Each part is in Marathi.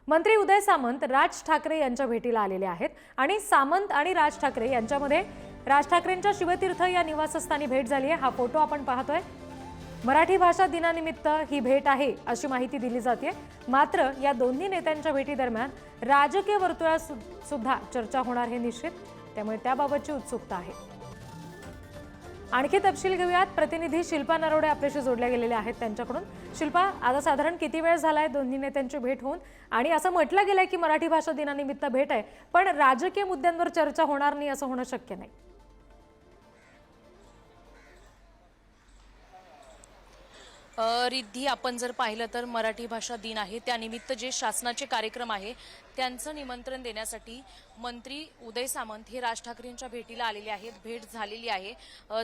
मंत्री उदय सामंत राज ठाकरे यांच्या भेटीला आलेले आहेत आणि सामंत आणि राज ठाकरे यांच्यामध्ये राज ठाकरेंच्या शिवतीर्थ या निवासस्थानी भेट झाली आहे। हा फोटो आपण पाहतोय। मराठी भाषा दिनानिमित्त ही भेट आहे अशी माहिती दिली जाते। मात्र या दोन्ही नेत्यांच्या भेटी दरम्यान राजकीय वर्तुळात सुद्धा चर्चा होणार हे निश्चित, त्यामुळे त्याबाबतची उत्सुकता आहे। आणखी तपशील घेऊयात। प्रतिनिधी शिल्पा नरोडे आपल्याशी जोडल्या गेलेल्या आहेत त्यांच्याकडून। शिल्पा, आता साधारण किती वेळ झालाय दोन्ही नेत्यांची भेट होऊन, आणि असं म्हटलं गेलंय की मराठी भाषा दिनानिमित्त भेट आहे, पण राजकीय मुद्द्यांवर चर्चा होणार नाही असं होणं शक्य नाही। रिद्धी, आपण जर पाहिलं तर मराठी भाषा दिन आहे, त्यानिमित्त जे शासनाचे कार्यक्रम आहे त्यांचं निमंत्रण देण्यासाठी मंत्री उदय सामंत हे राज ठाकरेंच्या भेटीला आलेले आहेत। भेट झालेली आहे,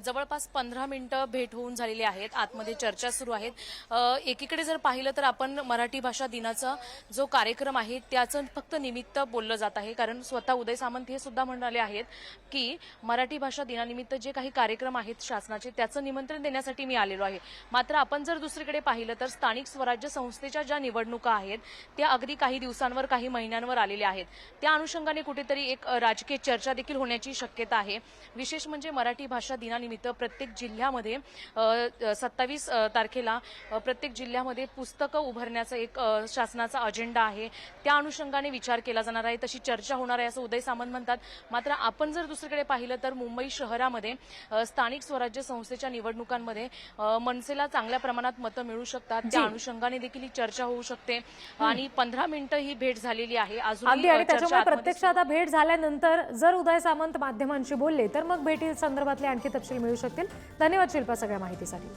जवळपास 15 मिनिटं भेट होऊन झालेली आहेत। आतमध्ये चर्चा सुरू आहेत। एकीकडे जर पाहिलं तर आपण मराठी भाषा दिनाचा जो कार्यक्रम आहे त्याचं फक्त निमित्त बोललं जात आहे, कारण स्वतः उदय सामंत हे सुद्धा म्हणाले आहेत की मराठी भाषा दिनानिमित्त जे काही कार्यक्रम आहेत शासनाचे त्याचं निमंत्रण देण्यासाठी मी आलेलो आहे। मात्र आपण जर दुसरीकडे पाहिलं तर स्थानिक स्वराज्य संस्थेच्या ज्या निवडणुका आहेत त्या अगदी काही दिवसांवर, काही महिन्यांवर आलेल्या आहेत। त्या अनुषंगाने कुठेतरी एक राजकीय चर्चा देखील होण्याची शक्यता आहे। विशेष म्हणजे मराठी भाषा दिनानिमित्त प्रत्येक जिल्ह्यामध्ये 27 तारखेला प्रत्येक जिल्ह्यामध्ये पुस्तकं उभारण्याचा एक शासनाचा अजेंडा आहे। त्या अनुषंगाने विचार केला जाणार आहे, तशी चर्चा होणार आहे असं उदय सामंत म्हणतात। मात्र आपण जर दुसरीकडे पाहिलं तर मुंबई शहरामध्ये स्थानिक स्वराज्य संस्थेच्या निवडणुकांमध्ये मनसेला चांगल्या प्रमाणात मतं मिळू शकतात। त्या अनुषंगाने देखील ही चर्चा होऊ शकते आणि 15 मिनिटं ही भेट झालेली आहे। अगदी, आणि त्याच्यामुळे प्रत्यक्षात भेट झाल्यानंतर जर उदय सामंत माध्यमांशी बोलले तर मग भेटी संदर्भातले आणखी तपशील मिळू शकतील। धन्यवाद शिल्पा सगळ्या माहितीसाठी।